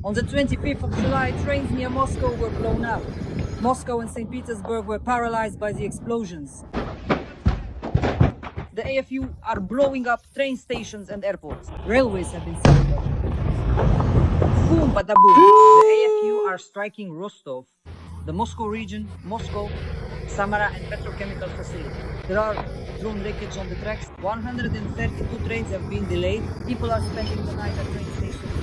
On the 25th of July, trains near Moscow were blown up. Moscow and St. Petersburg were paralyzed by the explosions. The AFU are blowing up train stations and airports. Railways have been sabotaged. Boom, bada boom. The AFU are striking Rostov, the Moscow region, Moscow, Samara and petrochemical facility. There are drone wreckage on the tracks. 132 trains have been delayed. People are spending the night at train stations.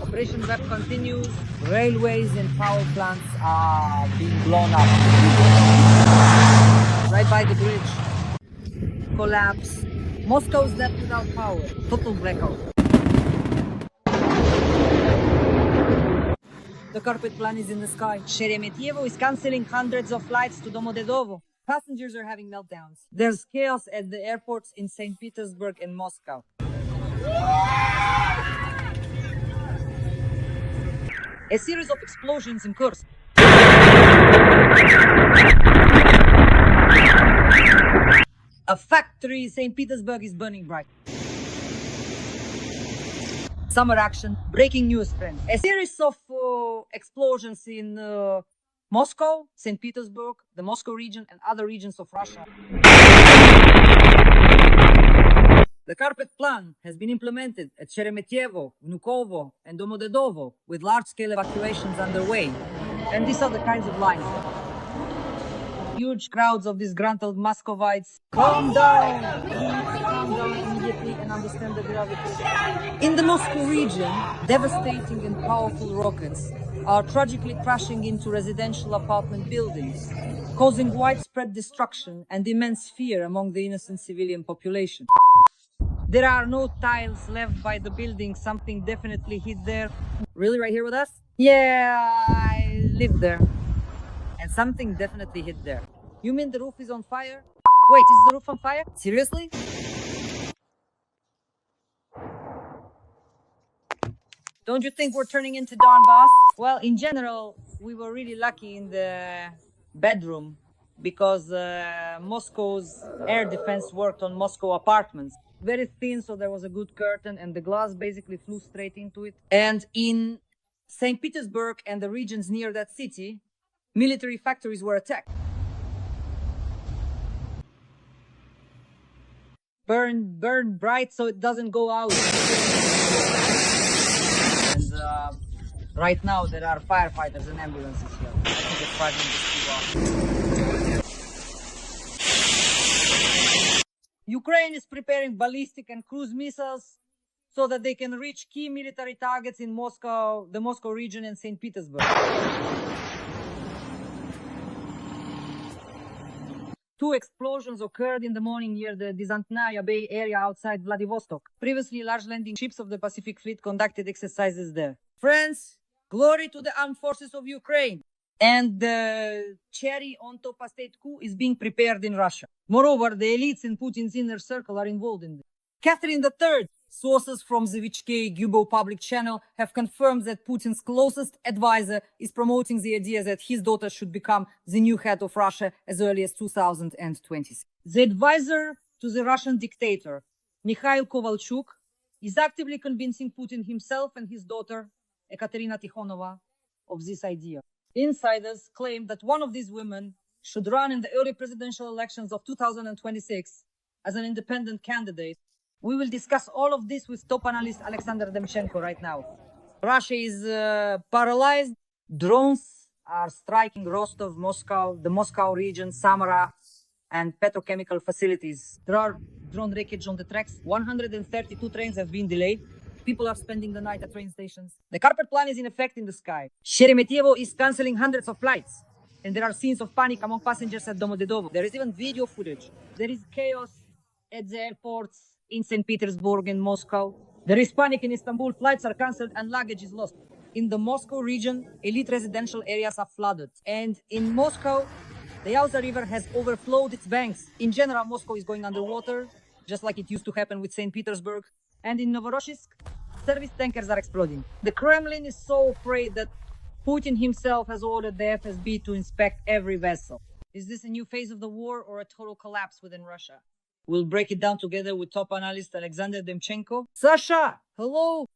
Operation Web continues. Railways and power plants are being blown up. Right by the bridge. Collapse. Moscow is left without power. Total blackout. The carpet plan is in the sky. Sheremetyevo is cancelling hundreds of flights to Domodedovo. Passengers are having meltdowns. There's chaos at the airports in St. Petersburg and Moscow. A series of explosions in Kursk. A factory in St. Petersburg is burning bright. Summer action, breaking news, friends. A series of explosions in Moscow, St. Petersburg, the Moscow region, and other regions of Russia. The carpet plan has been implemented at Sheremetyevo, Vnukovo, and Domodedovo, with large-scale evacuations underway. And these are the kinds of lines. Huge crowds of disgruntled Muscovites. Calm down! Calm down immediately and understand the gravity. In the Moscow region, devastating and powerful rockets are tragically crashing into residential apartment buildings, causing widespread destruction and immense fear among the innocent civilian population. There are no tiles left by the building. Something definitely hit there. Really, right here with us? Yeah, I live there. And something definitely hit there. You mean the roof is on fire? Wait, is the roof on fire? Seriously? Don't you think we're turning into Donbass? Well, in general, we were really lucky in the bedroom because Moscow's air defense worked on Moscow apartments. Very thin, so there was a good curtain and the glass basically flew straight into it. And in St. Petersburg and the regions near that city, military factories were attacked. Burn bright so it doesn't go out. And right now there are firefighters and ambulances here. I think it's 5 minutes. Ukraine is preparing ballistic and cruise missiles so that they can reach key military targets in Moscow, the Moscow region and St. Petersburg. 2 explosions occurred in the morning near the Dismantled Bay area outside Vladivostok. Previously, large landing ships of the Pacific Fleet conducted exercises there. Friends, glory to the armed forces of Ukraine. And the cherry on top of state coup is being prepared in Russia. Moreover, the elites in Putin's inner circle are involved in this. Catherine III, sources from the VHK Gubo public channel have confirmed that Putin's closest advisor is promoting the idea that his daughter should become the new head of Russia as early as 2026. The advisor to the Russian dictator, Mikhail Kovalchuk, is actively convincing Putin himself and his daughter, Ekaterina Tikhonova, of this idea. Insiders claim that one of these women should run in the early presidential elections of 2026 as an independent candidate. We will discuss all of this with top analyst Alexander Demchenko right now. Russia is paralyzed. Drones are striking Rostov, Moscow, the Moscow region, Samara, and petrochemical facilities. There are drone wreckage on the tracks. 132 trains have been delayed. People are spending the night at train stations. The carpet plan is in effect in the sky. Sheremetyevo is cancelling hundreds of flights. And there are scenes of panic among passengers at Domodedovo. There is even video footage. There is chaos at the airports in St. Petersburg and Moscow. There is panic in Istanbul. Flights are cancelled and luggage is lost. In the Moscow region, elite residential areas are flooded. And in Moscow, the Yauza River has overflowed its banks. In general, Moscow is going underwater, just like it used to happen with St. Petersburg. And in Novorossiysk, service tankers are exploding. The Kremlin is so afraid that Putin himself has ordered the FSB to inspect every vessel. Is this a new phase of the war or a total collapse within Russia? We'll break it down together with top analyst Alexander Demchenko. Sasha, hello!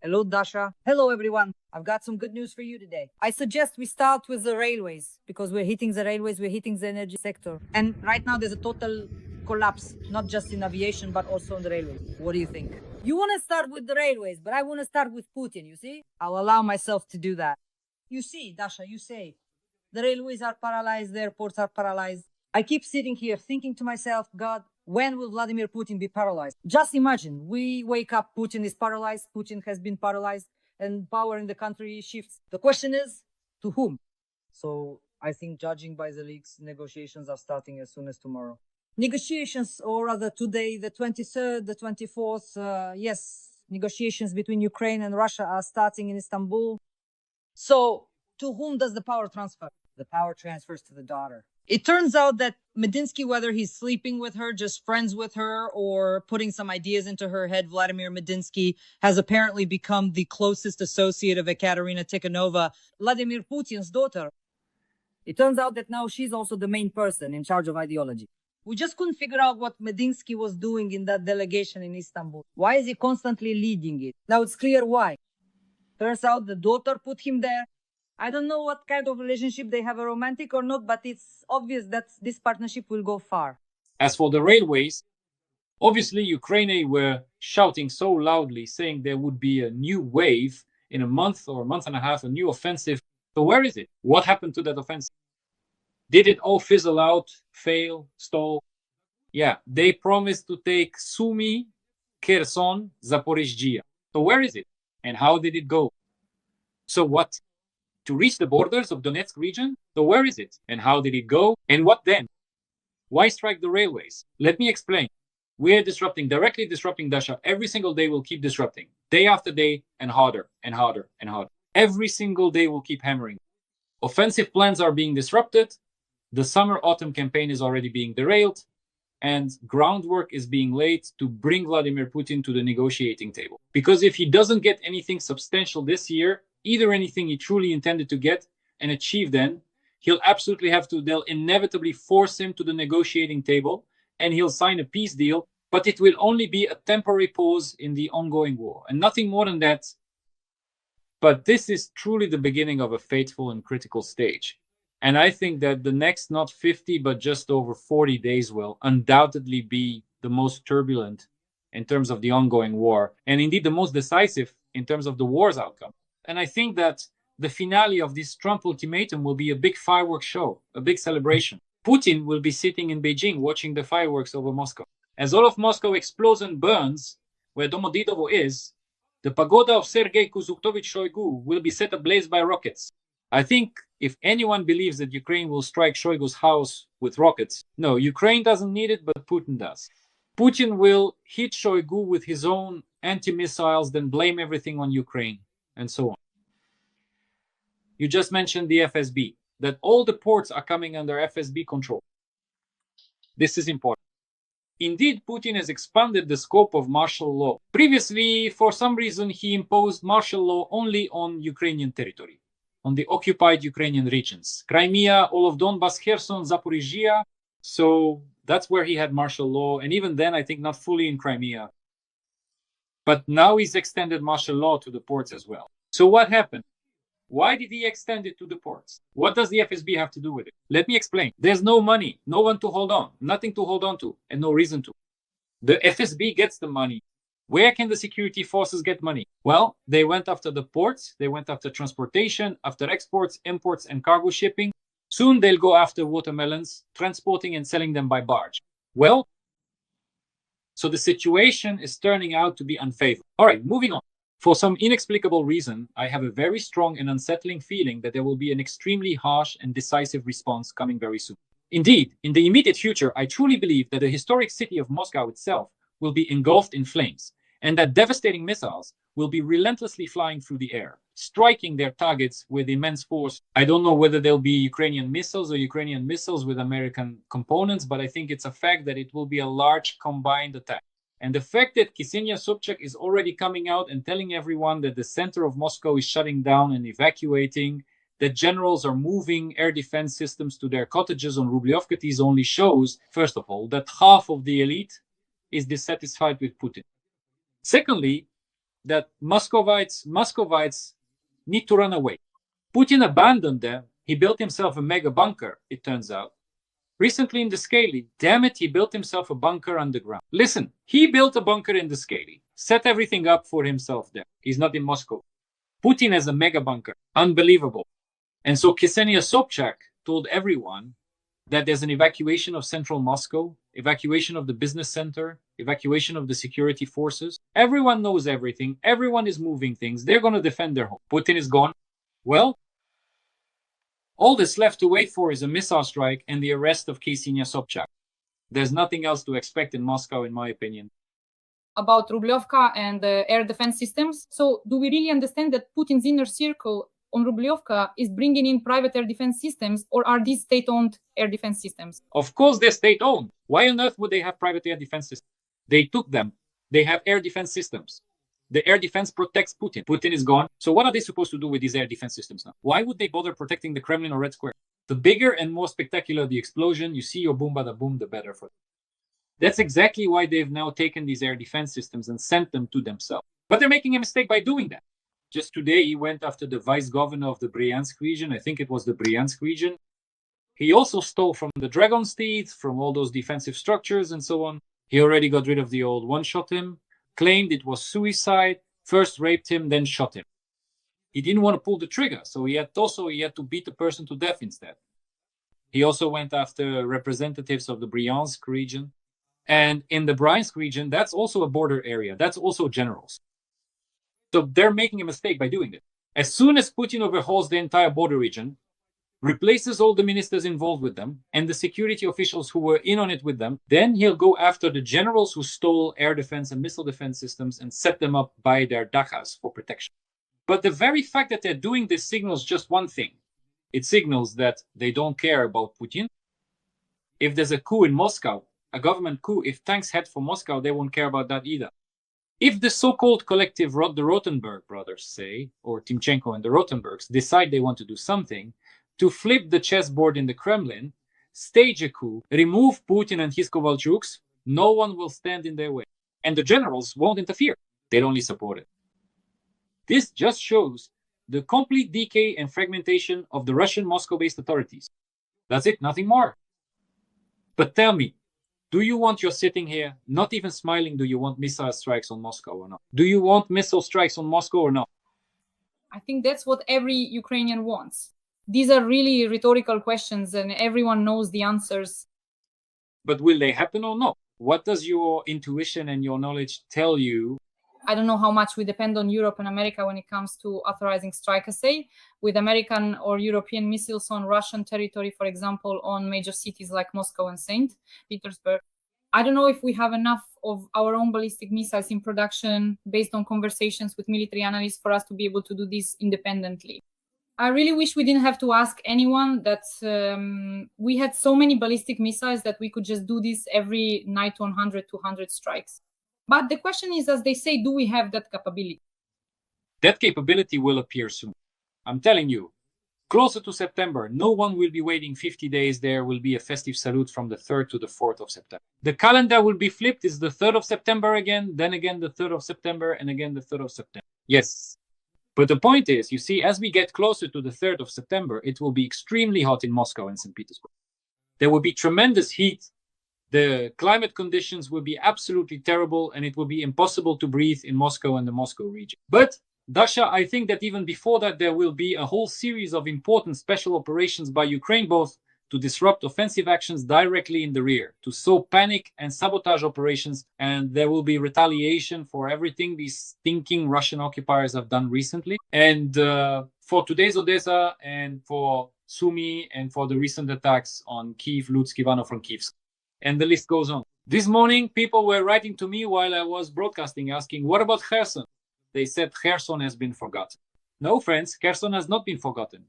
Hello, Dasha. Hello, everyone. I've got some good news for you today. I suggest we start with the railways because we're hitting the railways, we're hitting the energy sector. And right now, there's a total collapse, not just in aviation, but also on the railways. What do you think? You want to start with the railways, but I want to start with Putin, you see? I'll allow myself to do that. You see, Dasha, you say, the railways are paralyzed, the airports are paralyzed. I keep sitting here thinking to myself, God, when will Vladimir Putin be paralyzed? Just imagine, we wake up, Putin is paralyzed, Putin has been paralyzed, and power in the country shifts. The question is, to whom? So I think, judging by the leaks, negotiations are starting as soon as tomorrow. Negotiations, or rather today, the 23rd, the 24th, yes, negotiations between Ukraine and Russia are starting in Istanbul. So to whom does the power transfer? The power transfers to the daughter. It turns out that Medinsky, whether he's sleeping with her, just friends with her, or putting some ideas into her head, Vladimir Medinsky has apparently become the closest associate of Ekaterina Tikhanova, Vladimir Putin's daughter. It turns out that now she's also the main person in charge of ideology. We just couldn't figure out what Medinsky was doing in that delegation in Istanbul. Why is he constantly leading it? Now it's clear why. Turns out the daughter put him there. I don't know what kind of relationship they have, a romantic or not, but it's obvious that this partnership will go far. As for the railways, obviously Ukraine were shouting so loudly, saying there would be a new wave in a month or a month and a half, a new offensive. So where is it? What happened to that offensive? Did it all fizzle out, fail, stall? Yeah, they promised to take Sumy, Kherson, Zaporizhzhia. So where is it? And how did it go? So what? To reach the borders of Donetsk region? So where is it? And how did it go? And what then? Why strike the railways? Let me explain. We are directly disrupting Dasha. Every single day we'll keep disrupting. Day after day, and harder and harder and harder. Every single day we'll keep hammering. Offensive plans are being disrupted. The summer-autumn campaign is already being derailed. And groundwork is being laid to bring Vladimir Putin to the negotiating table. Because if he doesn't get anything substantial this year, either anything he truly intended to get and achieve then, they'll inevitably force him to the negotiating table and he'll sign a peace deal, but it will only be a temporary pause in the ongoing war and nothing more than that. But this is truly the beginning of a fateful and critical stage. And I think that the next not 50, but just over 40 days will undoubtedly be the most turbulent in terms of the ongoing war, and indeed the most decisive in terms of the war's outcome. And I think that the finale of this Trump ultimatum will be a big fireworks show, a big celebration. Putin will be sitting in Beijing watching the fireworks over Moscow. As all of Moscow explodes and burns, where Domodedovo is, the pagoda of Sergei Kuzuktovich Shoigu will be set ablaze by rockets. I think if anyone believes that Ukraine will strike Shoigu's house with rockets, no, Ukraine doesn't need it, but Putin does. Putin will hit Shoigu with his own anti-missiles, then blame everything on Ukraine, and so on. You just mentioned the FSB, that all the ports are coming under FSB control. This is important. Indeed, Putin has expanded the scope of martial law. Previously, for some reason, he imposed martial law only on Ukrainian territory, on the occupied Ukrainian regions. Crimea, all of Donbas, Kherson, Zaporizhzhia. So that's where he had martial law. And even then, I think not fully in Crimea. But now he's extended martial law to the ports as well. So what happened? Why did he extend it to the ports? What does the FSB have to do with it? Let me explain. There's no money, no one to hold on, nothing to hold on to, and no reason to. The FSB gets the money. Where can the security forces get money? Well, they went after the ports, they went after transportation, after exports, imports, and cargo shipping. Soon they'll go after watermelons, transporting and selling them by barge. Well, so the situation is turning out to be unfavorable. All right, moving on. For some inexplicable reason, I have a very strong and unsettling feeling that there will be an extremely harsh and decisive response coming very soon. Indeed, in the immediate future, I truly believe that the historic city of Moscow itself will be engulfed in flames, and that devastating missiles will be relentlessly flying through the air, striking their targets with immense force. I don't know whether they'll be Ukrainian missiles or Ukrainian missiles with American components, but I think it's a fact that it will be a large combined attack. And the fact that Ksenia Sobchak is already coming out and telling everyone that the center of Moscow is shutting down and evacuating, that generals are moving air defense systems to their cottages on Rubliovka only shows, first of all, that half of the elite is dissatisfied with Putin. Secondly, that Muscovites need to run away. Putin abandoned them. He built himself a mega bunker, it turns out. Recently in the Scaly, damn it, he built himself a bunker underground. Listen, he built a bunker in the Scaly, set everything up for himself there. He's not in Moscow. Putin has a mega bunker. Unbelievable. And so Ksenia Sobchak told everyone that there's an evacuation of central Moscow, evacuation of the business center, evacuation of the security forces. Everyone knows everything. Everyone is moving things. They're going to defend their home. Putin is gone. Well, all that's left to wait for is a missile strike and the arrest of Ksenia Sobchak. There's nothing else to expect in Moscow, in my opinion. About Rublevka and the air defense systems. So do we really understand that Putin's inner circle on Rublevka is bringing in private air defense systems, or are these state-owned air defense systems? Of course they're state-owned. Why on earth would they have private air defense systems? They took them. They have air defense systems. The air defense protects Putin. Putin is gone. So what are they supposed to do with these air defense systems now? Why would they bother protecting the Kremlin or Red Square? The bigger and more spectacular the explosion, you see your boom bada boom, the better for them. That's exactly why they've now taken these air defense systems and sent them to themselves. But they're making a mistake by doing that. Just today, he went after the vice governor of the Bryansk region. I think it was the Bryansk region. He also stole from the Dragon's Teeth, from all those defensive structures and so on. He already got rid of the old one, shot him, claimed it was suicide, first raped him, then shot him. He didn't want to pull the trigger, so he had to beat the person to death instead. He also went after representatives of the Bryansk region. And in the Bryansk region, that's also a border area. That's also generals. So they're making a mistake by doing it. As soon as Putin overhauls the entire border region, replaces all the ministers involved with them, and the security officials who were in on it with them, then he'll go after the generals who stole air defense and missile defense systems and set them up by their Dachas for protection. But the very fact that they're doing this signals just one thing. It signals that they don't care about Putin. If there's a coup in Moscow, a government coup, if tanks head for Moscow, they won't care about that either. If the so-called collective, the Rotenberg brothers say, or Demchenko and the Rotenbergs, decide they want to do something, to flip the chessboard in the Kremlin, stage a coup, remove Putin and his Kovalchuks, no one will stand in their way. And the generals won't interfere. They'll only support it. This just shows the complete decay and fragmentation of the Russian Moscow-based authorities. That's it, nothing more. But tell me, do you want you're sitting here, not even smiling, do you want missile strikes on Moscow or not? Do you want missile strikes on Moscow or not? I think that's what every Ukrainian wants. These are really rhetorical questions and everyone knows the answers. But will they happen or not? What does your intuition and your knowledge tell you? I don't know how much we depend on Europe and America when it comes to authorizing strike assay, with American or European missiles on Russian territory, for example, on major cities like Moscow and St. Petersburg. I don't know if we have enough of our own ballistic missiles in production based on conversations with military analysts for us to be able to do this independently. I really wish we didn't have to ask anyone, that we had so many ballistic missiles that we could just do this every night, 100, 200 strikes. But the question is, as they say, do we have that capability? That capability will appear soon. I'm telling you, closer to September, no one will be waiting 50 days. There will be a festive salute from the 3rd to the 4th of September. The calendar will be flipped. It's the 3rd of September again, then again the 3rd of September, and again the 3rd of September. Yes. But the point is, you see, as we get closer to the 3rd of September, it will be extremely hot in Moscow and St. Petersburg. There will be tremendous heat. The climate conditions will be absolutely terrible, and it will be impossible to breathe in Moscow and the Moscow region. But, Dasha, I think that even before that, there will be a whole series of important special operations by Ukraine, both to disrupt offensive actions directly in the rear, to sow panic and sabotage operations, and there will be retaliation for everything these stinking Russian occupiers have done recently. And for today's Odessa, and for Sumy, and for the recent attacks on Kyiv, Lutsk, Ivano-Frankivsk. And the list goes on. This morning, people were writing to me while I was broadcasting, asking, what about Kherson? They said Kherson has been forgotten. No, friends, Kherson has not been forgotten.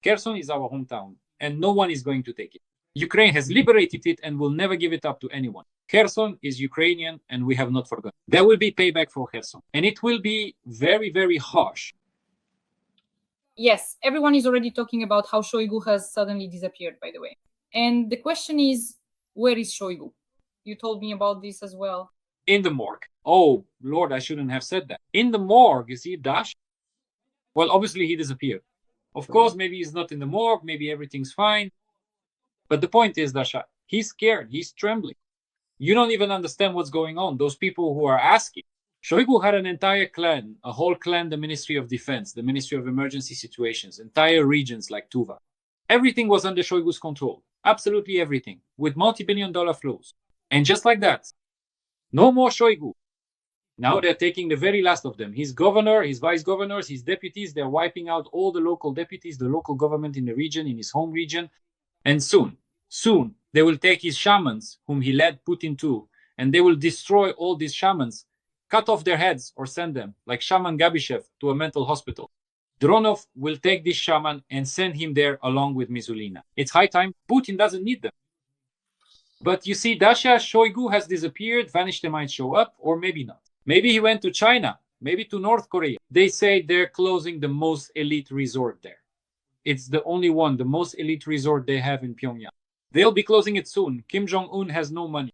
Kherson is our hometown, and no one is going to take it. Ukraine has liberated it and will never give it up to anyone. Kherson is Ukrainian, and we have not forgotten. There will be payback for Kherson, and it will be very, very harsh. Yes, everyone is already talking about how Shoigu has suddenly disappeared, by the way. And the question is, where is Shoigu? You told me about this as well. in the morgue. Oh, Lord, I shouldn't have said that. In the morgue, you see, Dasha. Well, obviously he disappeared. Of course, maybe he's not in the morgue, maybe everything's fine. But the point is, Dasha, he's scared, he's trembling. You don't even understand what's going on. Those people who are asking. Shoigu had an entire clan, a whole clan, the Ministry of Defense, the Ministry of Emergency Situations, entire regions like Tuva. Everything was under Shoigu's control. Absolutely everything, with multi-billion-dollar flows. And just like that, no more Shoigu. Now they're taking the very last of them. His governor, his vice governors, his deputies, they're wiping out all the local deputies, the local government in the region, in his home region. And soon, they will take his shamans, whom he led Putin to, and they will destroy all these shamans, cut off their heads or send them, like Shaman Gabishev, to a mental hospital. Dronov will take this shaman and send him there along with Mizulina. It's high time. Putin doesn't need them. But you see, Dasha, Shoigu has disappeared, vanished, they might show up, or maybe not. Maybe he went to China, maybe to North Korea. They say they're closing the most elite resort there. It's the only one, the most elite resort they have in Pyongyang. They'll be closing it soon. Kim Jong-un has no money.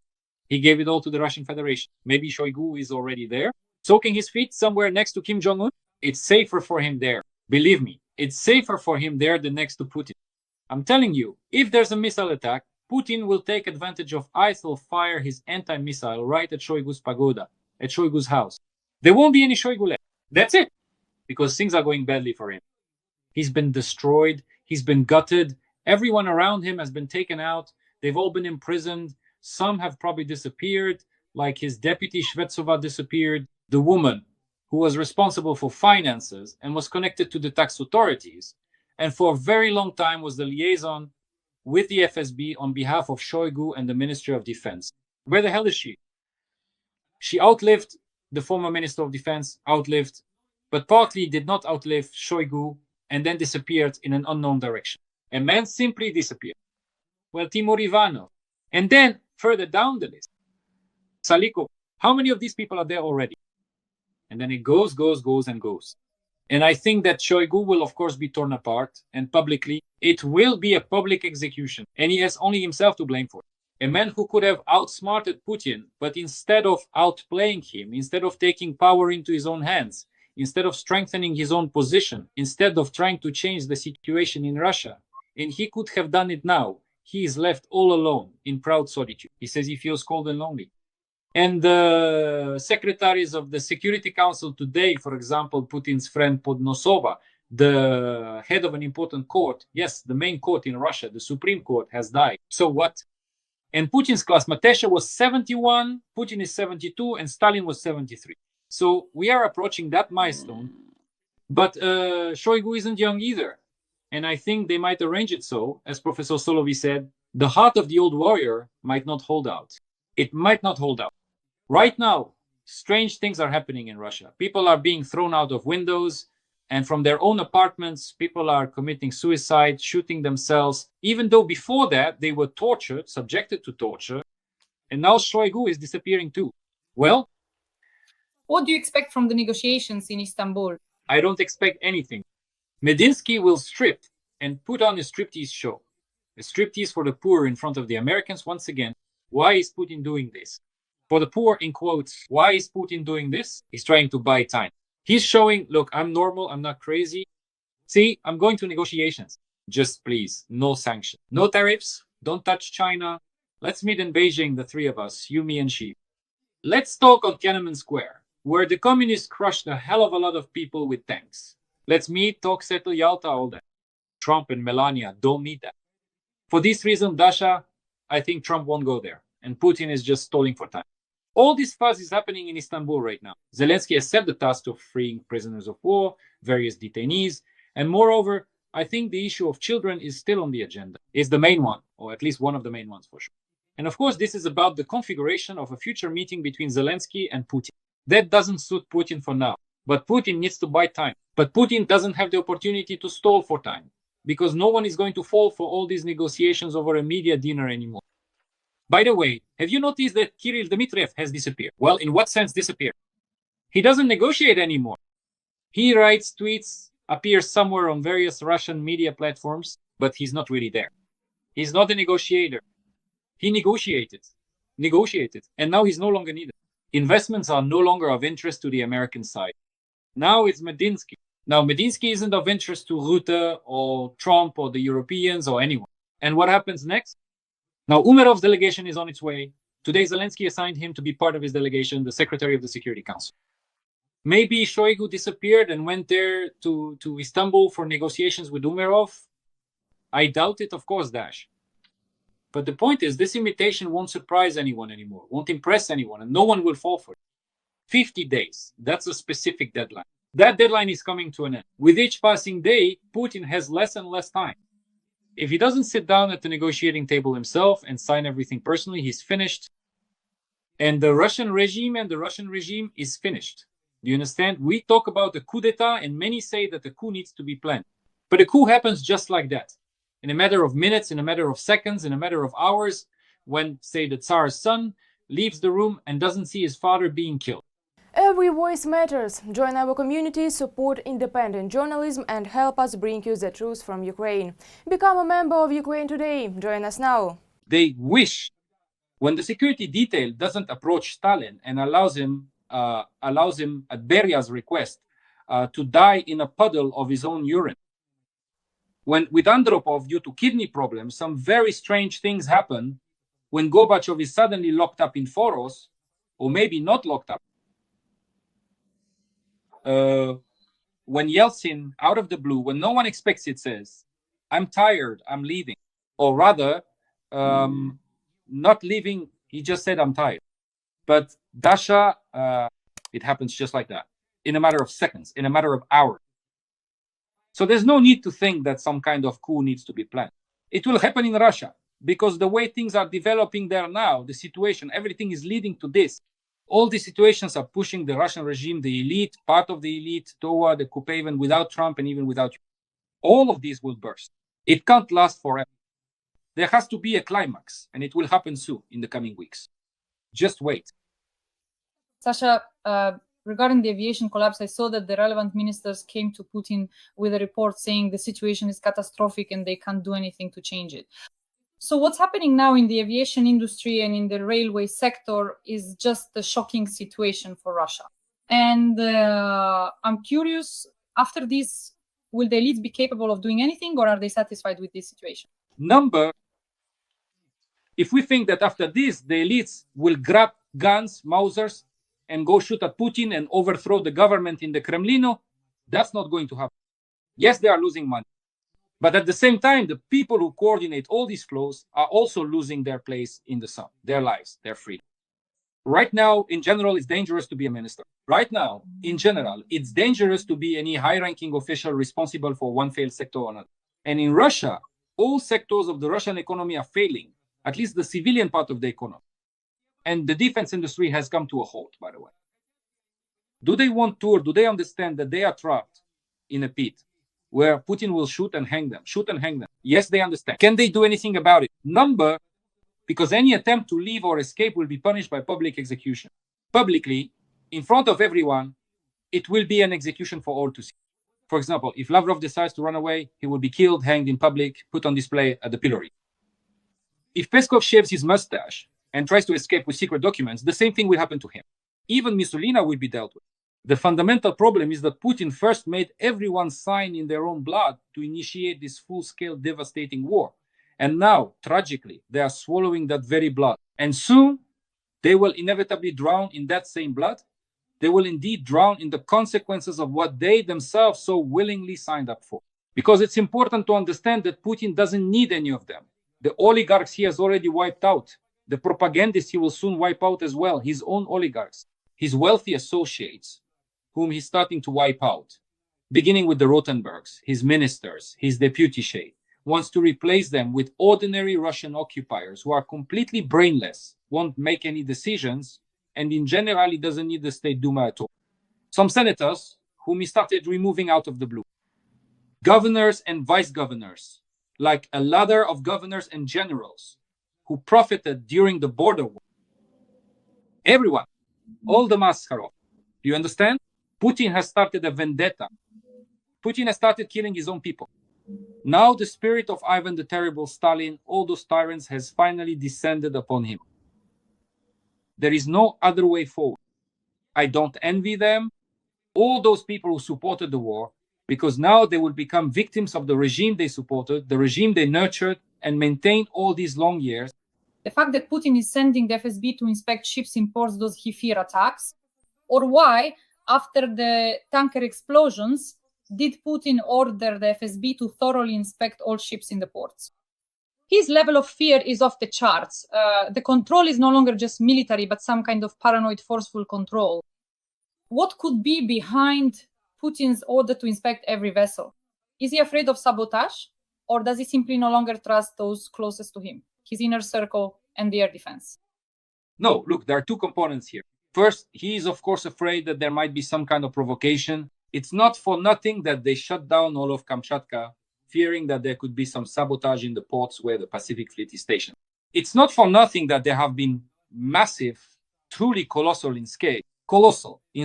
He gave it all to the Russian Federation. Maybe Shoigu is already there, soaking his feet somewhere next to Kim Jong-un. It's safer for him there. Believe me, it's safer for him there than next to Putin. I'm telling you, if there's a missile attack, Putin will take advantage of ISIL, fire his anti-missile right at Shoigu's pagoda, at Shoigu's house. There won't be any Shoigu left. That's it. Because things are going badly for him. He's been destroyed. He's been gutted. Everyone around him has been taken out. They've all been imprisoned. Some have probably disappeared, like his deputy Shvetsova disappeared. The woman who was responsible for finances and was connected to the tax authorities, and for a very long time was the liaison with the FSB on behalf of Shoigu and the Ministry of Defense. Where the hell is she? She outlived the former Minister of Defense, but partly did not outlive Shoigu, and then disappeared in an unknown direction. A man simply disappeared. Well, Timur Ivanov. And then, further down the list, Salikov. How many of these people are there already? And then it goes. And I think that Shoigu will, of course, be torn apart, and publicly, it will be a public execution. And he has only himself to blame for it. A man who could have outsmarted Putin, but instead of outplaying him, instead of taking power into his own hands, instead of strengthening his own position, instead of trying to change the situation in Russia, and he could have done it now, he is left all alone in proud solitude. He says he feels cold and lonely. And the secretaries of the Security Council today, for example, Putin's friend Podnosova, the head of an important court, yes, the main court in Russia, the Supreme Court, has died. So what? And Putin's class, Matesha was 71, Putin is 72, and Stalin was 73. So we are approaching that milestone. But Shoigu isn't young either. And I think they might arrange it so, as Professor Solovey said, the heart of the old warrior might not hold out. It might not hold out. Right now, strange things are happening in Russia. People are being thrown out of windows, and from their own apartments, people are committing suicide, shooting themselves, even though before that they were tortured, subjected to torture, and now Shoigu is disappearing too. Well, what do you expect from the negotiations in Istanbul? I don't expect anything. Medinsky will strip and put on a striptease show. A striptease for the poor in front of the Americans once again. Why is Putin doing this? For the poor, in quotes, why is Putin doing this? He's trying to buy time. He's showing, look, I'm normal, I'm not crazy. See, I'm going to negotiations. Just please, no sanctions. No tariffs, don't touch China. Let's meet in Beijing, the three of us, you, me, and Shyu. Let's talk on Tiananmen Square, where the communists crushed a hell of a lot of people with tanks. Let's meet, talk, settle, Yalta, all that. Trump and Melania don't need that. For this reason, Dasha, I think Trump won't go there. And Putin is just stalling for time. All this fuss is happening in Istanbul right now. Zelensky has set the task of freeing prisoners of war, various detainees, and moreover, I think the issue of children is still on the agenda. It's the main one, or at least one of the main ones for sure. And of course, this is about the configuration of a future meeting between Zelensky and Putin. That doesn't suit Putin for now, but Putin needs to buy time. But Putin doesn't have the opportunity to stall for time, because no one is going to fall for all these negotiations over a media dinner anymore. By the way, have you noticed that Kirill Dmitriev has disappeared? Well, in what sense disappeared? He doesn't negotiate anymore. He writes tweets, appears somewhere on various Russian media platforms, but he's not really there. He's not a negotiator. He negotiated, and now he's no longer needed. investments are no longer of interest to the American side. Now it's Medinsky. Now Medinsky isn't of interest to Rutte or Trump or the Europeans or anyone. And what happens next? Now Umerov's delegation is on its way. Today Zelensky assigned him to be part of his delegation, the Secretary of the Security Council. Maybe Shoigu disappeared and went there to Istanbul for negotiations with Umerov. I doubt it, of course, Dash. But the point is, this invitation won't surprise anyone anymore, won't impress anyone, and no one will fall for it. 50 days, that's a specific deadline. That deadline is coming to an end. With each passing day, Putin has less and less time. If he doesn't sit down at the negotiating table himself and sign everything personally, he's finished. And the Russian regime is finished. Do you understand? We talk about a coup d'etat, and many say that the coup needs to be planned. But a coup happens just like that. In a matter of minutes, in a matter of seconds, in a matter of hours, when, say, the Tsar's son leaves the room and doesn't see his father being killed. Every voice matters. Join our community, support independent journalism and help us bring you the truth from Ukraine. Become a member of Ukraine Today. Join us now. They wish, when the security detail doesn't approach Stalin and allows him at Beria's request to die in a puddle of his own urine. When with Andropov, due to kidney problems, some very strange things happen when Gorbachev is suddenly locked up in Foros, or maybe not locked up. When Yeltsin, out of the blue, when no one expects it, says, "I'm tired, I'm leaving." Or rather, not leaving, he just said, "I'm tired." But Dasha, it happens just like that, in a matter of seconds, in a matter of hours. So there's no need to think that some kind of coup needs to be planned. It will happen in Russia, because the way things are developing there now, the situation, everything is leading to this. All these situations are pushing the Russian regime, the elite, part of the elite, toward the coup even without Trump and even without. All of these will burst. It can't last forever. There has to be a climax, and it will happen soon in the coming weeks. Just wait. Sasha, regarding the aviation collapse, I saw that the relevant ministers came to Putin with a report saying the situation is catastrophic and they can't do anything to change it. So what's happening now in the aviation industry and in the railway sector is just a shocking situation for Russia. And I'm curious, after this, will the elites be capable of doing anything, or are they satisfied with this situation? If we think that after this, the elites will grab guns, Mausers, and go shoot at Putin and overthrow the government in the Kremlin, that's not going to happen. Yes, they are losing money. But at the same time, the people who coordinate all these flows are also losing their place in the sun, their lives, their freedom. Right now, in general, it's dangerous to be a minister. Right now, in general, it's dangerous to be any high-ranking official responsible for one failed sector or another. And in Russia, all sectors of the Russian economy are failing, at least the civilian part of the economy. And the defense industry has come to a halt, by the way. Do they want to, or do they understand that they are trapped in a pit where Putin will shoot and hang them? Yes, they understand. Can they do anything about it? Because any attempt to leave or escape will be punished by public execution. Publicly, in front of everyone, it will be an execution for all to see. For example, if Lavrov decides to run away, he will be killed, hanged in public, put on display at the pillory. If Peskov shaves his mustache and tries to escape with secret documents, the same thing will happen to him. Even Mussolini will be dealt with. The fundamental problem is that Putin first made everyone sign in their own blood to initiate this full-scale devastating war. And now, tragically, they are swallowing that very blood. And soon, they will inevitably drown in that same blood. They will indeed drown in the consequences of what they themselves so willingly signed up for. Because it's important to understand that Putin doesn't need any of them. The oligarchs he has already wiped out. The propagandists he will soon wipe out as well, his own oligarchs. His wealthy associates, whom he's starting to wipe out, beginning with the Rotenbergs, his ministers, his deputy-shade, wants to replace them with ordinary Russian occupiers who are completely brainless, won't make any decisions, and in general, he doesn't need the State Duma at all. Some senators, whom he started removing out of the blue. Governors and vice-governors, like a ladder of governors and generals who profited during the border war. Everyone, all the Maskarov. Do you understand? Putin has started a vendetta. Putin has started killing his own people. Now the spirit of Ivan the Terrible, Stalin, all those tyrants has finally descended upon him. There is no other way forward. I don't envy them. All those people who supported the war, because now they will become victims of the regime they supported, the regime they nurtured and maintained all these long years. The fact that Putin is sending the FSB to inspect ships in ports, does he fear attacks? Or why, after the tanker explosions, did Putin order the FSB to thoroughly inspect all ships in the ports? His level of fear is off the charts. The control is no longer just military, but some kind of paranoid, forceful control. What could be behind Putin's order to inspect every vessel? Is he afraid of sabotage, or does he simply no longer trust those closest to him, his inner circle and the air defense? No, look, there are two components here. First, he is of course afraid that there might be some kind of provocation. It's not for nothing that they shut down all of Kamchatka, fearing that there could be some sabotage in the ports where the Pacific Fleet is stationed. It's not for nothing that there have been massive, truly colossal in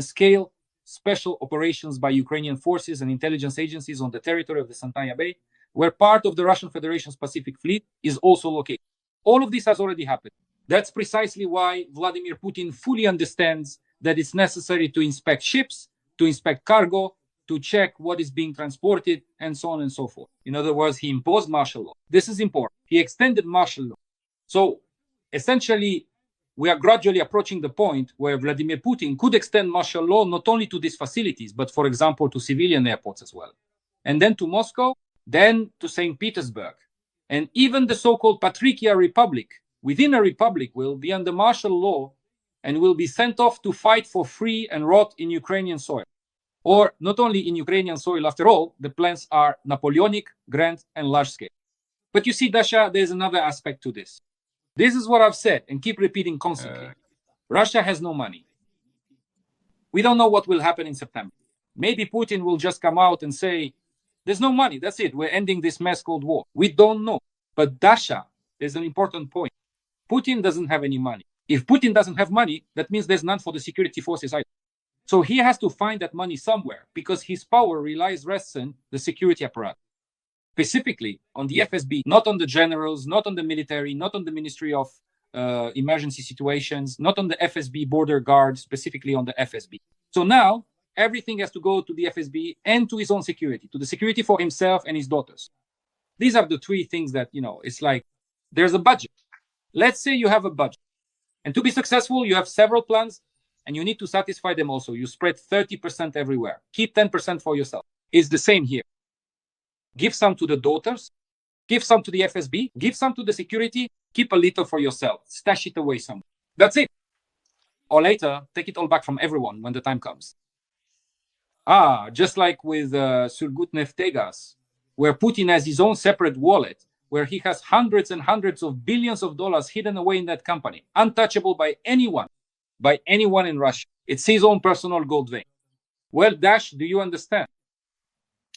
scale, special operations by Ukrainian forces and intelligence agencies on the territory of the Santaya Bay, where part of the Russian Federation's Pacific Fleet is also located. All of this has already happened. That's precisely why Vladimir Putin fully understands that it's necessary to inspect ships, to inspect cargo, to check what is being transported, and so on and so forth. In other words, he imposed martial law. This is important. He extended martial law. So essentially, we are gradually approaching the point where Vladimir Putin could extend martial law not only to these facilities, but for example, to civilian airports as well. And then to Moscow, then to St. Petersburg. And even the so-called Patrikia Republic, within a republic, will be under martial law and will be sent off to fight for free and rot in Ukrainian soil. Or not only in Ukrainian soil, after all, the plans are Napoleonic, grand, and large scale. But you see, Dasha, there's another aspect to this. This is what I've said and keep repeating constantly. Russia has no money. We don't know what will happen in September. Maybe Putin will just come out and say, there's no money, that's it, we're ending this mess called war. We don't know. But Dasha, there's an important point. Putin doesn't have any money. If Putin doesn't have money, that means there's none for the security forces either. So he has to find that money somewhere because his power rests on the security apparatus. Specifically on the FSB, not on the generals, not on the military, not on the Ministry of Emergency Situations, not on the FSB border guard, specifically on the FSB. So now everything has to go to the FSB and to his own security, to the security for himself and his daughters. These are the three things that, it's like there's a budget. Let's say you have a budget. And to be successful, you have several plans and you need to satisfy them also. You spread 30% everywhere. Keep 10% for yourself. It's the same here. Give some to the daughters, give some to the FSB, give some to the security, keep a little for yourself, stash it away somewhere. That's it. Or later, take it all back from everyone when the time comes. Just like with Surgutneftegas, where Putin has his own separate wallet, where he has hundreds and hundreds of billions of dollars hidden away in that company, untouchable by anyone in Russia. It's his own personal gold vein. Well, Dash, do you understand?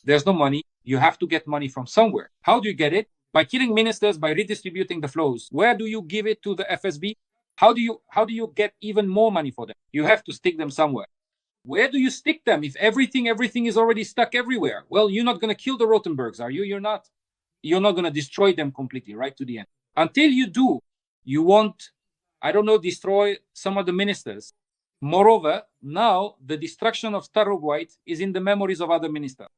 There's no money. You have to get money from somewhere. How do you get it? By killing ministers, by redistributing the flows. Where do you give it to the FSB? How do you get even more money for them? You have to stick them somewhere. Where do you stick them if everything is already stuck everywhere? Well, you're not going to kill the Rotenbergs, are you? You're not going to destroy them completely, right to the end. Until you do, you won't, destroy some of the ministers. Moreover, now the destruction of Starogwait is in the memories of other ministers.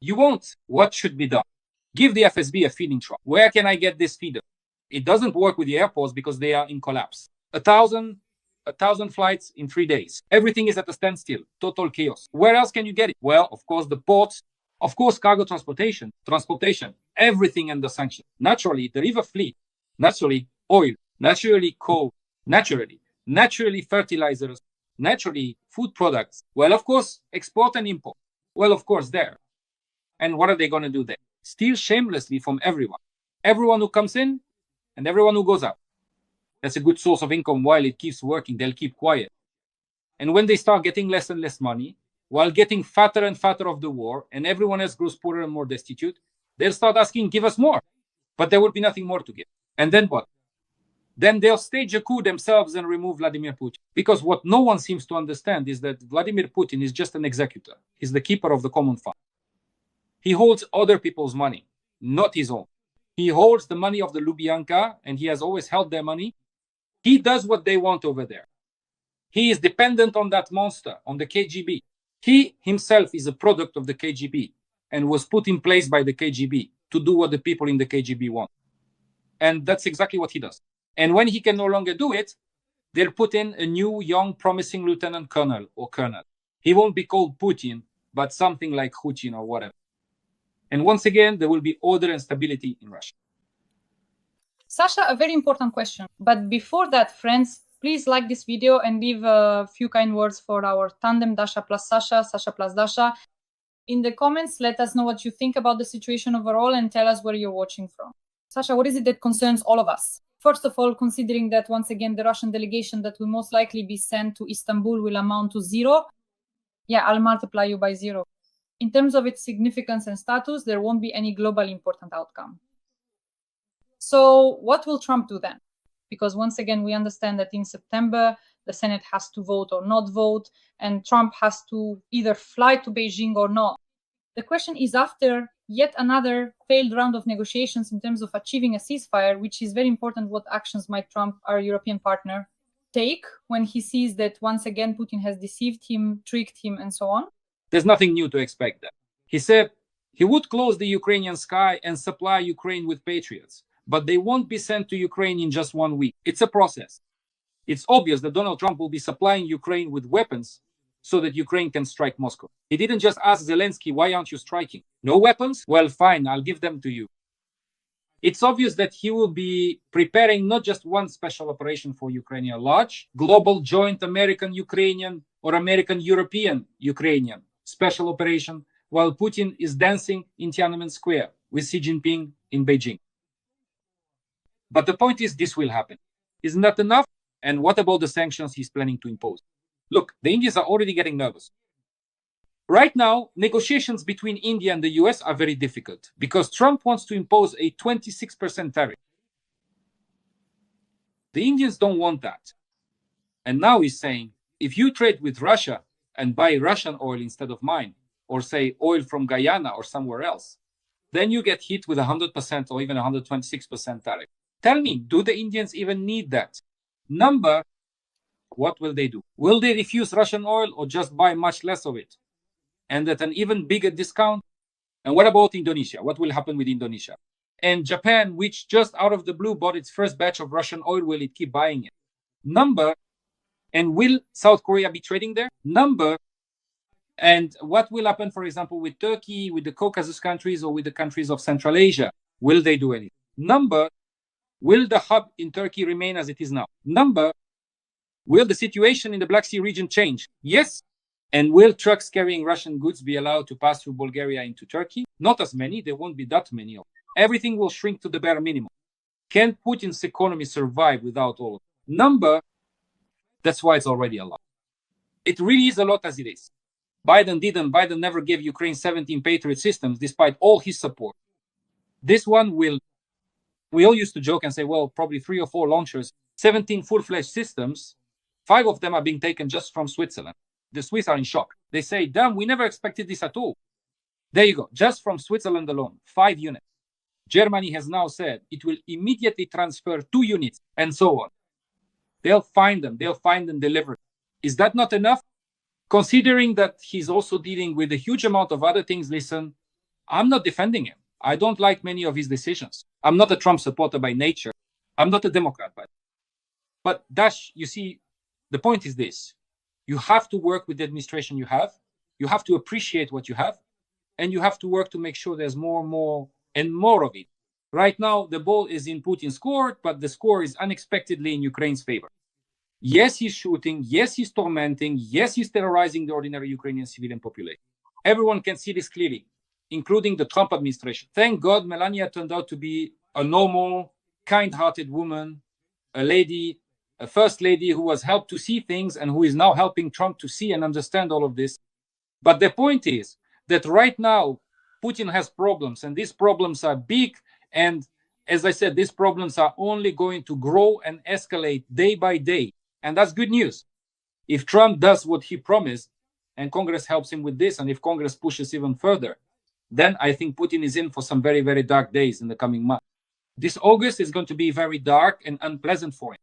You won't. What should be done? Give the FSB a feeding trough. Where can I get this feeder? It doesn't work with the airports because they are in collapse. 1,000 flights in 3 days. Everything is at a standstill. Total chaos. Where else can you get it? Well, of course, the ports. Of course, cargo transportation. Everything under sanction. Naturally, the river fleet. Naturally, oil. Naturally, coal. Naturally, fertilizers. Naturally, food products. Well, of course, export and import. Well, of course, there. And what are they going to do there? Steal shamelessly from everyone. Everyone who comes in and everyone who goes out. That's a good source of income while it keeps working. They'll keep quiet. And when they start getting less and less money, while getting fatter and fatter of the war, and everyone else grows poorer and more destitute, they'll start asking, give us more. But there will be nothing more to give. And then what? Then they'll stage a coup themselves and remove Vladimir Putin. Because what no one seems to understand is that Vladimir Putin is just an executor. He's the keeper of the common fund. He holds other people's money, not his own. He holds the money of the Lubyanka, and he has always held their money. He does what they want over there. He is dependent on that monster, on the KGB. He himself is a product of the KGB and was put in place by the KGB to do what the people in the KGB want. And that's exactly what he does. And when he can no longer do it, they'll put in a new, young, promising lieutenant colonel or colonel. He won't be called Putin, but something like Putin or whatever. And once again, there will be order and stability in Russia. Sasha, a very important question. But before that, friends, please like this video and leave a few kind words for our tandem, Dasha plus Sasha, Sasha plus Dasha. In the comments, let us know what you think about the situation overall and tell us where you're watching from. Sasha, what is it that concerns all of us? First of all, considering that once again, the Russian delegation that will most likely be sent to Istanbul will amount to 0. Yeah, I'll multiply you by 0. In terms of its significance and status, there won't be any globally important outcome. So what will Trump do then? Because once again, we understand that in September, the Senate has to vote or not vote, and Trump has to either fly to Beijing or not. The question is, after yet another failed round of negotiations in terms of achieving a ceasefire, which is very important, what actions might Trump, our European partner, take when he sees that once again Putin has deceived him, tricked him, and so on? There's nothing new to expect that. He said he would close the Ukrainian sky and supply Ukraine with Patriots, but they won't be sent to Ukraine in just 1 week. It's a process. It's obvious that Donald Trump will be supplying Ukraine with weapons so that Ukraine can strike Moscow. He didn't just ask Zelensky, why aren't you striking? No weapons? Well, fine, I'll give them to you. It's obvious that he will be preparing not just one special operation for Ukraine, a large, global, joint American-Ukrainian or American-European-Ukrainian special operation, while Putin is dancing in Tiananmen Square with Xi Jinping in Beijing. But the point is, this will happen. Isn't that enough? And what about the sanctions he's planning to impose? Look, the Indians are already getting nervous. Right now, negotiations between India and the US are very difficult because Trump wants to impose a 26% tariff. The Indians don't want that. And now he's saying, if you trade with Russia and buy Russian oil instead of mine, or say oil from Guyana or somewhere else, then you get hit with 100% or even 126% tariff. Tell me, do the Indians even need that? Number, what will they do? Will they refuse Russian oil or just buy much less of it? And at an even bigger discount? And what about Indonesia? What will happen with Indonesia? And Japan, which just out of the blue bought its first batch of Russian oil, will it keep buying it? Number, and will South Korea be trading there? Number, and what will happen, for example, with Turkey, with the Caucasus countries, or with the countries of Central Asia? Will they do anything? Number, will the hub in Turkey remain as it is now? Number, will the situation in the Black Sea region change? Yes. And will trucks carrying Russian goods be allowed to pass through Bulgaria into Turkey? Not as many. There won't be that many of them. Everything will shrink to the bare minimum. Can Putin's economy survive without all of it? Number, that's why it's already a lot. It really is a lot as it is. Biden never gave Ukraine 17 Patriot systems despite all his support. This one will, we all used to joke and say, well, probably 3 or 4 launchers, 17 full-fledged systems, 5 of them are being taken just from Switzerland. The Swiss are in shock. They say, damn, we never expected this at all. There you go. Just from Switzerland alone, 5 units. Germany has now said it will immediately transfer 2 units and so on. They'll find them, deliver. Is that not enough? Considering that he's also dealing with a huge amount of other things, listen, I'm not defending him. I don't like many of his decisions. I'm not a Trump supporter by nature. I'm not a Democrat by. But Dash, you see, the point is this. You have to work with the administration you have. You have to appreciate what you have. And you have to work to make sure there's more and more of it. Right now, the ball is in Putin's court, but the score is unexpectedly in Ukraine's favor. Yes, he's shooting. Yes, he's tormenting. Yes, he's terrorizing the ordinary Ukrainian civilian population. Everyone can see this clearly, including the Trump administration. Thank God Melania turned out to be a normal, kind-hearted woman, a lady, a first lady who was helped to see things and who is now helping Trump to see and understand all of this. But the point is that right now, Putin has problems, and these problems are big. And as I said, these problems are only going to grow and escalate day by day. And that's good news. If Trump does what he promised, and Congress helps him with this, and if Congress pushes even further, then I think Putin is in for some very, very dark days in the coming months. This August is going to be very dark and unpleasant for him.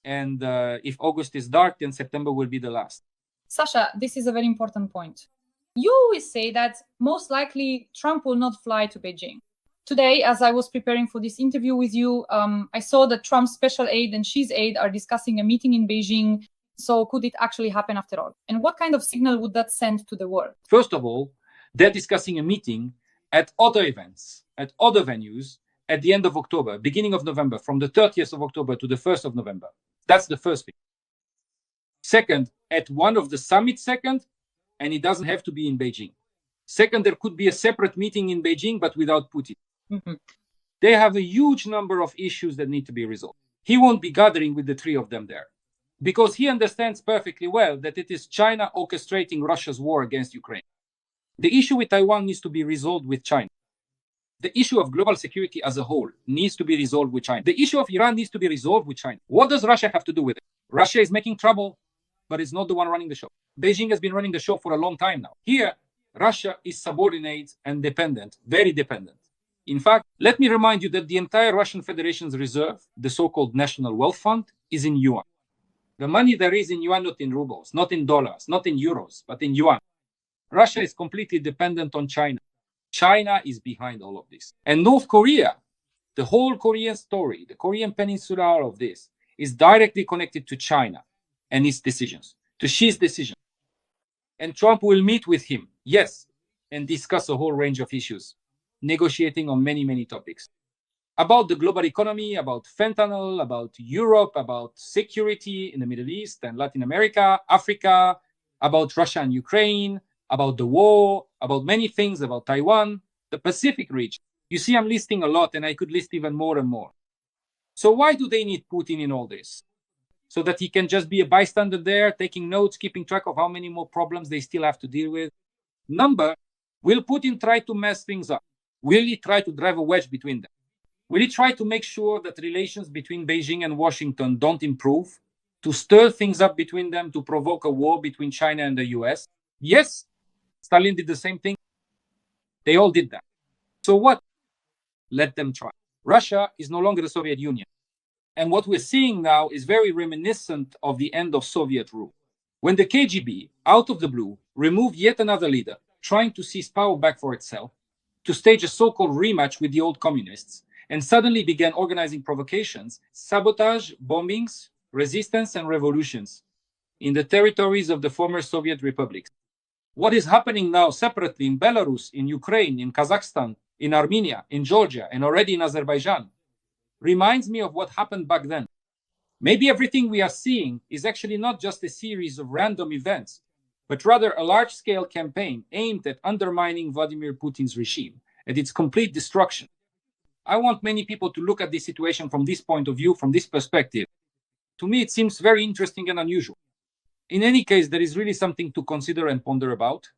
And if August is dark, then September will be the last. Sasha, this is a very important point. You always say that most likely Trump will not fly to Beijing. Today, as I was preparing for this interview with you, I saw that Trump's special aide and Xi's aide are discussing a meeting in Beijing. So could it actually happen after all? And what kind of signal would that send to the world? First of all, they're discussing a meeting at other events, at other venues, at the end of October, beginning of November, from the 30th of October to the 1st of November. That's the first thing. Second, at one of the summits, and it doesn't have to be in Beijing. Second, there could be a separate meeting in Beijing, but without Putin. Mm-hmm. They have a huge number of issues that need to be resolved. He won't be gathering with the three of them there, because he understands perfectly well that it is China orchestrating Russia's war against Ukraine. The issue with Taiwan needs to be resolved with China. The issue of global security as a whole needs to be resolved with China. The issue of Iran needs to be resolved with China. What does Russia have to do with it? Russia is making trouble, but it's not the one running the show. Beijing has been running the show for a long time now. Here, Russia is subordinate and dependent, very dependent. In fact, let me remind you that the entire Russian Federation's reserve, the so-called National Wealth Fund, is in yuan. The money there is in yuan, not in rubles, not in dollars, not in euros, but in yuan. Russia is completely dependent on China. China is behind all of this. And North Korea, the whole Korean story, the Korean peninsula, all of this, is directly connected to China and its decisions, to Xi's decision. And Trump will meet with him, yes, and discuss a whole range of issues, negotiating on many, many topics. About the global economy, about fentanyl, about Europe, about security in the Middle East and Latin America, Africa, about Russia and Ukraine, about the war, about many things, about Taiwan, the Pacific region. You see, I'm listing a lot, and I could list even more and more. So why do they need Putin in all this? So that he can just be a bystander there, taking notes, keeping track of how many more problems they still have to deal with? Number, will Putin try to mess things up? Will he try to drive a wedge between them? Will he try to make sure that relations between Beijing and Washington don't improve, to stir things up between them, to provoke a war between China and the US? Yes, Stalin did the same thing. They all did that. So what? Let them try. Russia is no longer the Soviet Union. And what we're seeing now is very reminiscent of the end of Soviet rule. When the KGB, out of the blue, removed yet another leader, trying to seize power back for itself, to stage a so-called rematch with the old communists, and suddenly began organizing provocations, sabotage, bombings, resistance, and revolutions in the territories of the former Soviet republics. What is happening now separately in Belarus, in Ukraine, in Kazakhstan, in Armenia, in Georgia, and already in Azerbaijan reminds me of what happened back then. Maybe everything we are seeing is actually not just a series of random events, but rather a large-scale campaign aimed at undermining Vladimir Putin's regime, at its complete destruction. I want many people to look at this situation from this point of view, from this perspective. To me, it seems very interesting and unusual. In any case, there is really something to consider and ponder about.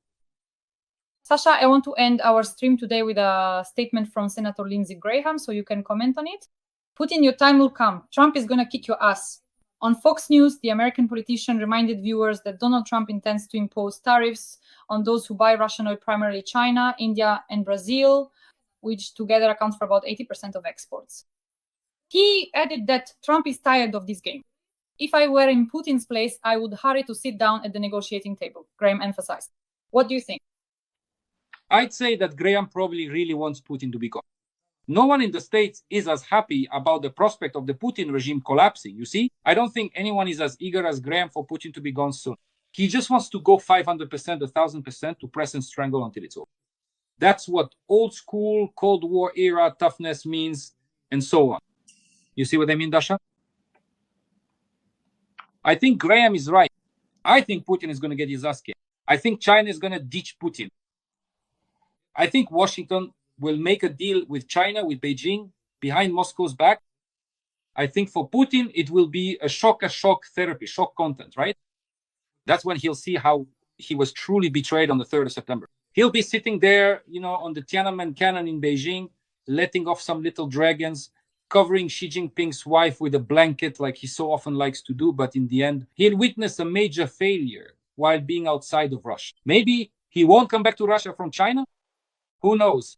Sasha, I want to end our stream today with a statement from Senator Lindsey Graham, so you can comment on it. Putin, your time will come. Trump is going to kick your ass. On Fox News, the American politician reminded viewers that Donald Trump intends to impose tariffs on those who buy Russian oil, primarily China, India, and Brazil, which together account for about 80% of exports. He added that Trump is tired of this game. If I were in Putin's place, I would hurry to sit down at the negotiating table, Graham emphasized. What do you think? I'd say that Graham probably really wants Putin to be gone. No one in the States is as happy about the prospect of the Putin regime collapsing, you see? I don't think anyone is as eager as Graham for Putin to be gone soon. He just wants to go 500%, 1,000% to press and strangle until it's over. That's what old school, Cold War era toughness means, and so on. You see what I mean, Dasha? I think Graham is right. I think Putin is going to get his ass kicked. I think China is going to ditch Putin. I think Washington will make a deal with China, with Beijing, behind Moscow's back. I think for Putin, it will be a shock therapy, shock content, right? That's when he'll see how he was truly betrayed on the 3rd of September. He'll be sitting there, on the Tiananmen cannon in Beijing, letting off some little dragons, covering Xi Jinping's wife with a blanket like he so often likes to do. But in the end, he'll witness a major failure while being outside of Russia. Maybe he won't come back to Russia from China. Who knows?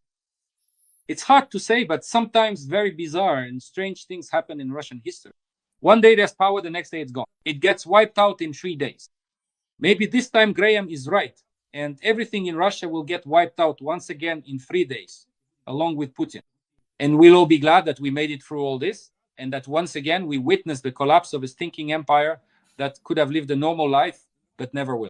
It's hard to say, but sometimes very bizarre and strange things happen in Russian history. One day there's power, the next day it's gone. It gets wiped out in 3 days. Maybe this time Graham is right, and everything in Russia will get wiped out once again in 3 days, along with Putin. And we'll all be glad that we made it through all this, and that once again we witnessed the collapse of a stinking empire that could have lived a normal life, but never will.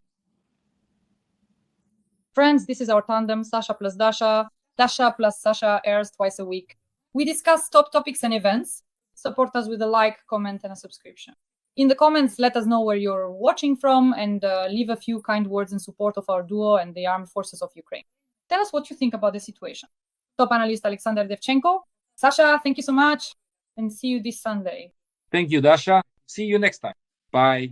Friends, this is our tandem, Sasha plus Dasha. Dasha plus Sasha airs twice a week. We discuss top topics and events. Support us with a like, comment, and a subscription. In the comments, let us know where you're watching from and leave a few kind words in support of our duo and the armed forces of Ukraine. Tell us what you think about the situation. Top analyst Alexander Demchenko. Sasha, thank you so much, and see you this Sunday. Thank you, Dasha. See you next time. Bye.